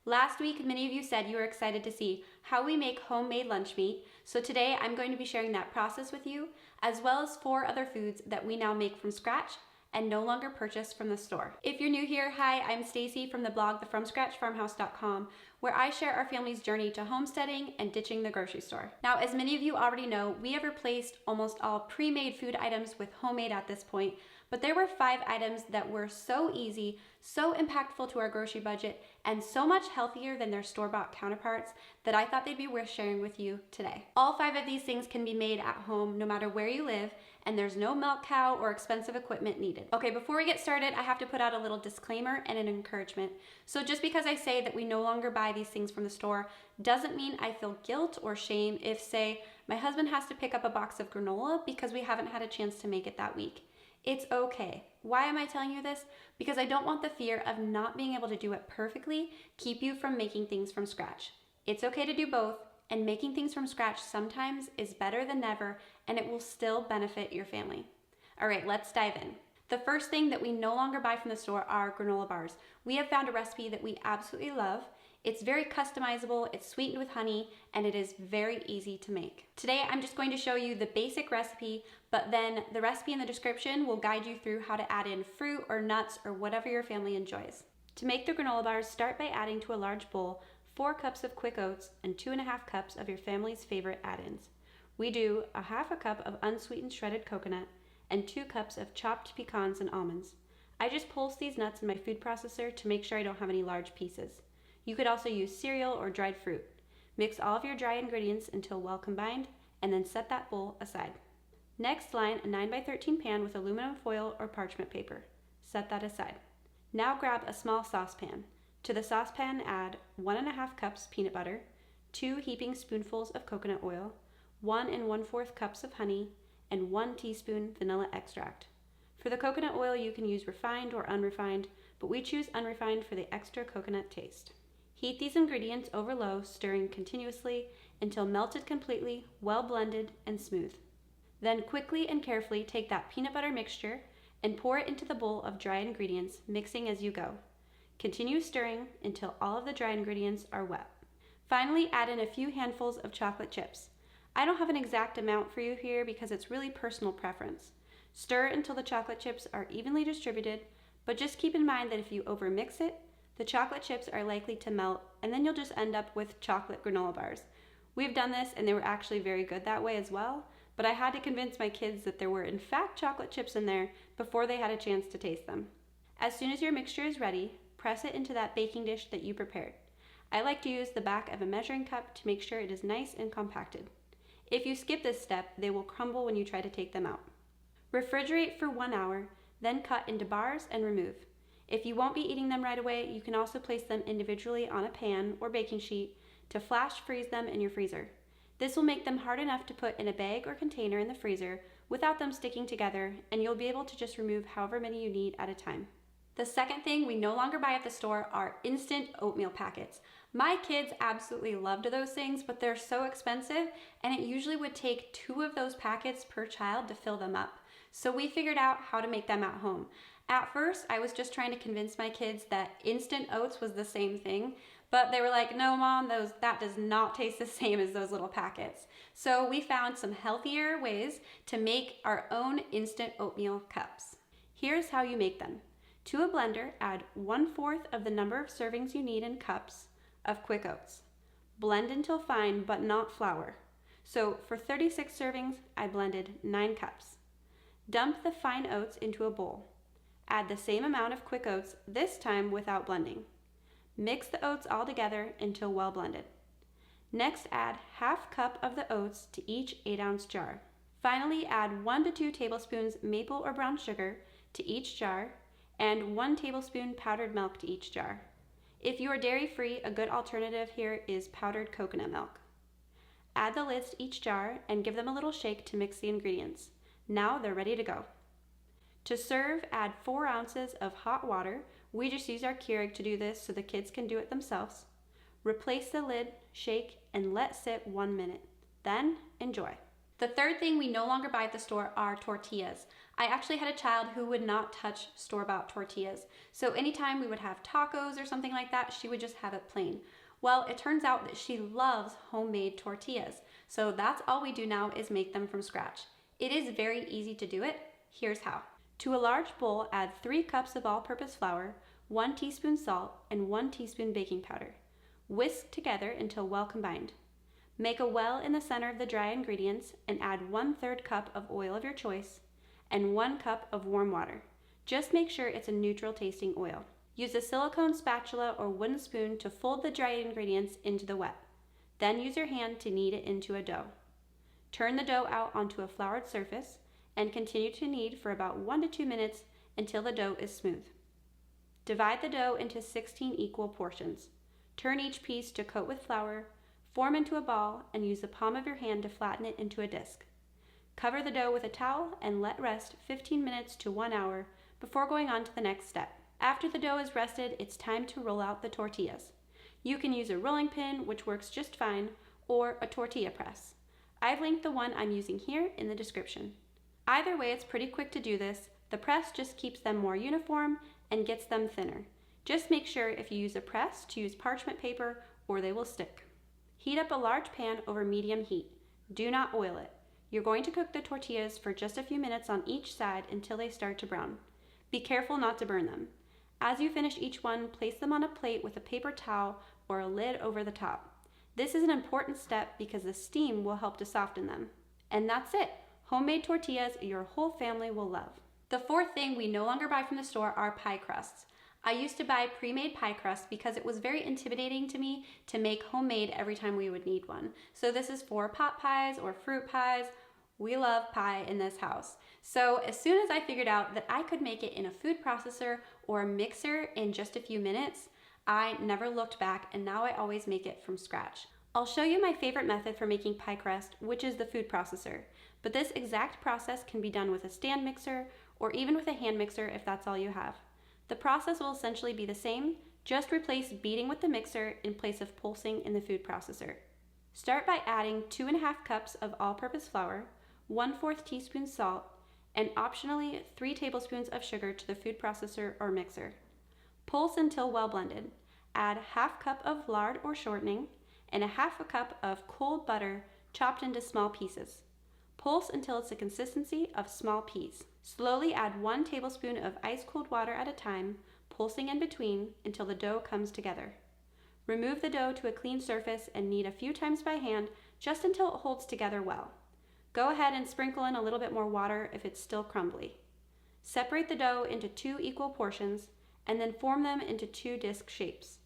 Last week, many of you said you were excited to see how we make homemade lunch meat, so today I'm going to be sharing that process with you, as well as 4 other foods that we now make from scratch and no longer purchase from the store. If you're new here, hi, I'm Stacy from the blog thefromscratchfarmhouse.com, where I share our family's journey to homesteading and ditching the grocery store. Now, as many of you already know, we have replaced almost all pre-made food items with homemade at this point, but there were 5 items that were so easy, so impactful to our grocery budget, and so much healthier than their store-bought counterparts that I thought they'd be worth sharing with you today. All 5 of these things can be made at home no matter where you live, and there's no milk cow or expensive equipment needed. Okay, before we get started, I have to put out a little disclaimer and an encouragement. So just because I say that we no longer buy these things from the store doesn't mean I feel guilt or shame if, say, my husband has to pick up a box of granola because we haven't had a chance to make it that week. It's okay. Why am I telling you this? Because I don't want the fear of not being able to do it perfectly keep you from making things from scratch. It's okay to do both, and making things from scratch sometimes is better than never, and it will still benefit your family. All right, let's dive in. The first thing that we no longer buy from the store are granola bars. We have found a recipe that we absolutely love. It's very customizable, it's sweetened with honey, and it is very easy to make. Today, I'm just going to show you the basic recipe, but then the recipe in the description will guide you through how to add in fruit or nuts or whatever your family enjoys. To make the granola bars, start by adding to a large bowl 4 cups of quick oats and 2.5 cups of your family's favorite add-ins. We do a 1/2 cup of unsweetened shredded coconut and 2 cups of chopped pecans and almonds. I just pulse these nuts in my food processor to make sure I don't have any large pieces. You could also use cereal or dried fruit. Mix all of your dry ingredients until well combined, and then set that bowl aside. Next, line a 9x13 pan with aluminum foil or parchment paper. Set that aside. Now grab a small saucepan. To the saucepan, add 1.5 cups peanut butter, 2 heaping spoonfuls of coconut oil, 1 1/4 cups of honey, and 1 teaspoon vanilla extract. For the coconut oil, you can use refined or unrefined, but we choose unrefined for the extra coconut taste. Heat these ingredients over low, stirring continuously until melted completely, well blended, and smooth. Then quickly and carefully take that peanut butter mixture and pour it into the bowl of dry ingredients, mixing as you go. Continue stirring until all of the dry ingredients are wet. Finally, add in a few handfuls of chocolate chips. I don't have an exact amount for you here because it's really personal preference. Stir until the chocolate chips are evenly distributed, but just keep in mind that if you overmix it, the chocolate chips are likely to melt, and then you'll just end up with chocolate granola bars. We've done this, and they were actually very good that way as well, but I had to convince my kids that there were in fact chocolate chips in there before they had a chance to taste them. As soon as your mixture is ready, press it into that baking dish that you prepared. I like to use the back of a measuring cup to make sure it is nice and compacted. If you skip this step, they will crumble when you try to take them out. Refrigerate for 1 hour, then cut into bars and remove. If you won't be eating them right away, you can also place them individually on a pan or baking sheet to flash freeze them in your freezer. This will make them hard enough to put in a bag or container in the freezer without them sticking together, and you'll be able to just remove however many you need at a time. The second thing we no longer buy at the store are instant oatmeal packets. My kids absolutely loved those things, but they're so expensive, and it usually would take 2 of those packets per child to fill them up. So we figured out how to make them at home. At first, I was just trying to convince my kids that instant oats was the same thing, but they were like, no mom, that does not taste the same as those little packets. So we found some healthier ways to make our own instant oatmeal cups. Here's how you make them. To a blender, add 1/4 of the number of servings you need in cups of quick oats. Blend until fine, but not flour. So for 36 servings, I blended 9 cups. Dump the fine oats into a bowl. Add the same amount of quick oats, this time without blending. Mix the oats all together until well blended. Next, add 1/2 cup of the oats to each 8-ounce jar. Finally, add 1 to 2 tablespoons maple or brown sugar to each jar and 1 tablespoon powdered milk to each jar. If you are dairy-free, a good alternative here is powdered coconut milk. Add the lids to each jar and give them a little shake to mix the ingredients. Now they're ready to go. To serve, add 4 ounces of hot water. We just use our Keurig to do this so the kids can do it themselves. Replace the lid, shake, and let sit 1 minute. Then enjoy. The third thing we no longer buy at the store are tortillas. I actually had a child who would not touch store-bought tortillas. So anytime we would have tacos or something like that, she would just have it plain. Well, it turns out that she loves homemade tortillas. So that's all we do now is make them from scratch. It is very easy to do it. Here's how. To a large bowl, add 3 cups of all-purpose flour, 1 teaspoon salt, and 1 teaspoon baking powder. Whisk together until well combined. Make a well in the center of the dry ingredients and add 1/3 cup of oil of your choice and 1 cup of warm water. Just make sure it's a neutral tasting oil. Use a silicone spatula or wooden spoon to fold the dry ingredients into the wet. Then use your hand to knead it into a dough. Turn the dough out onto a floured surface and continue to knead for about 1 to 2 minutes until the dough is smooth. Divide the dough into 16 equal portions. Turn each piece to coat with flour, form into a ball, and use the palm of your hand to flatten it into a disc. Cover the dough with a towel and let rest 15 minutes to 1 hour before going on to the next step. After the dough is rested, it's time to roll out the tortillas. You can use a rolling pin, which works just fine, or a tortilla press. I've linked the one I'm using here in the description. Either way, it's pretty quick to do this. The press just keeps them more uniform and gets them thinner. Just make sure if you use a press to use parchment paper or they will stick. Heat up a large pan over medium heat. Do not oil it. You're going to cook the tortillas for just a few minutes on each side until they start to brown. Be careful not to burn them. As you finish each one, place them on a plate with a paper towel or a lid over the top. This is an important step because the steam will help to soften them. And that's it. Homemade tortillas your whole family will love. The fourth thing we no longer buy from the store are pie crusts. I used to buy pre-made pie crust because it was very intimidating to me to make homemade every time we would need one. So this is for pot pies or fruit pies. We love pie in this house. So as soon as I figured out that I could make it in a food processor or a mixer in just a few minutes, I never looked back, and now I always make it from scratch. I'll show you my favorite method for making pie crust, which is the food processor. But this exact process can be done with a stand mixer or even with a hand mixer if that's all you have. The process will essentially be the same, just replace beating with the mixer in place of pulsing in the food processor. Start by adding 2½ cups of all-purpose flour, 1/4 teaspoon salt, and optionally 3 tablespoons of sugar to the food processor or mixer. Pulse until well blended. Add 1/2 cup of lard or shortening and 1/2 cup of cold butter chopped into small pieces. Pulse until it's the consistency of small peas. Slowly add 1 tablespoon of ice-cold water at a time, pulsing in between until the dough comes together. Remove the dough to a clean surface and knead a few times by hand just until it holds together well. Go ahead and sprinkle in a little bit more water if it's still crumbly. Separate the dough into 2 equal portions and then form them into 2 disc shapes.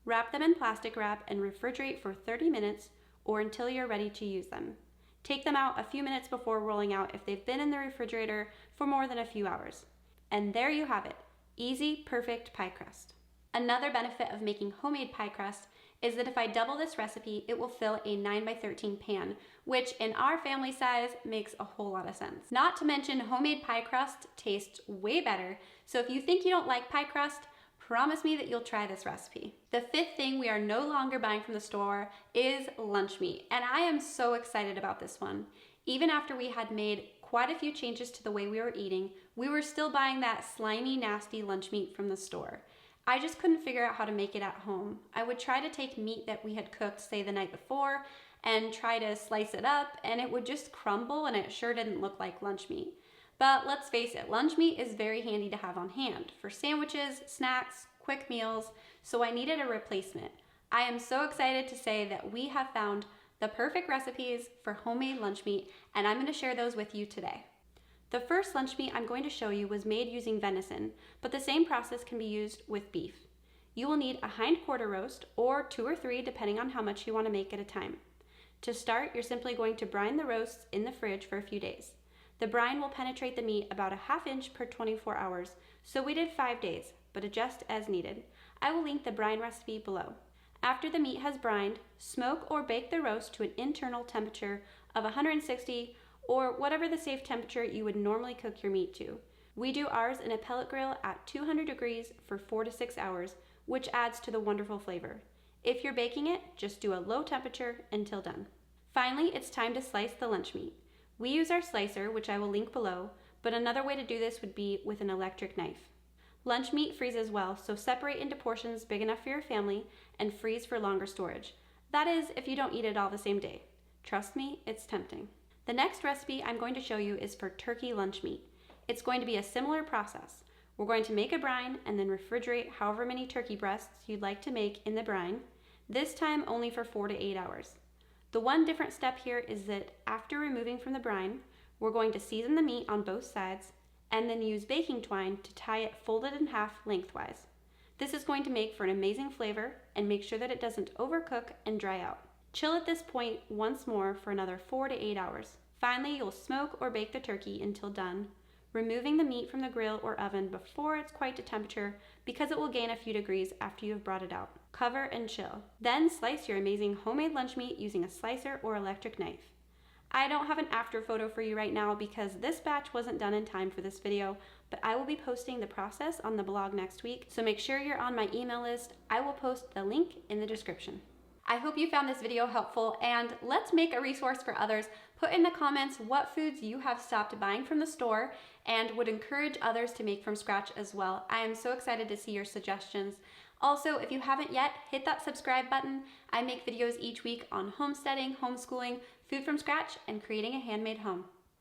Wrap them in plastic wrap and refrigerate for 30 minutes or until you're ready to use them. Take them out a few minutes before rolling out if they've been in the refrigerator for more than a few hours. And there you have it, easy, perfect pie crust. Another benefit of making homemade pie crust is that if I double this recipe, it will fill a 9x13 pan, which in our family size makes a whole lot of sense. Not to mention homemade pie crust tastes way better, so if you think you don't like pie crust, promise me that you'll try this recipe. The fifth thing we are no longer buying from the store is lunch meat, and I am so excited about this one. Even after we had made quite a few changes to the way we were eating, we were still buying that slimy, nasty lunch meat from the store. I just couldn't figure out how to make it at home. I would try to take meat that we had cooked, say the night before, and try to slice it up, and it would just crumble and it sure didn't look like lunch meat. But let's face it, lunch meat is very handy to have on hand for sandwiches, snacks, quick meals, so I needed a replacement. I am so excited to say that we have found the perfect recipes for homemade lunch meat, and I'm going to share those with you today. The first lunch meat I'm going to show you was made using venison, but the same process can be used with beef. You will need a hind quarter roast, or 2 or 3 depending on how much you want to make at a time. To start, you're simply going to brine the roasts in the fridge for a few days. The brine will penetrate the meat about a 1/2 inch per 24 hours, so we did 5 days, but adjust as needed. I will link the brine recipe below. After the meat has brined, smoke or bake the roast to an internal temperature of 160 or whatever the safe temperature you would normally cook your meat to. We do ours in a pellet grill at 200 degrees for 4 to 6 hours, which adds to the wonderful flavor. If you're baking it, just do a low temperature until done. Finally, it's time to slice the lunch meat. We use our slicer, which I will link below, but another way to do this would be with an electric knife. Lunch meat freezes well, so separate into portions big enough for your family and freeze for longer storage. That is, if you don't eat it all the same day. Trust me, it's tempting. The next recipe I'm going to show you is for turkey lunch meat. It's going to be a similar process. We're going to make a brine and then refrigerate however many turkey breasts you'd like to make in the brine, this time only for 4 to 8 hours. The one different step here is that after removing from the brine, we're going to season the meat on both sides and then use baking twine to tie it folded in half lengthwise. This is going to make for an amazing flavor and make sure that it doesn't overcook and dry out. Chill at this point once more for another 4 to 8 hours. Finally, you'll smoke or bake the turkey until done, removing the meat from the grill or oven before it's quite to temperature because it will gain a few degrees after you have brought it out. Cover and chill. Then slice your amazing homemade lunch meat using a slicer or electric knife. I don't have an after photo for you right now because this batch wasn't done in time for this video, but I will be posting the process on the blog next week, so make sure you're on my email list. I will post the link in the description. I hope you found this video helpful, and let's make a resource for others. Put in the comments what foods you have stopped buying from the store and would encourage others to make from scratch as well. I am so excited to see your suggestions. Also, if you haven't yet, hit that subscribe button. I make videos each week on homesteading, homeschooling, food from scratch, and creating a handmade home.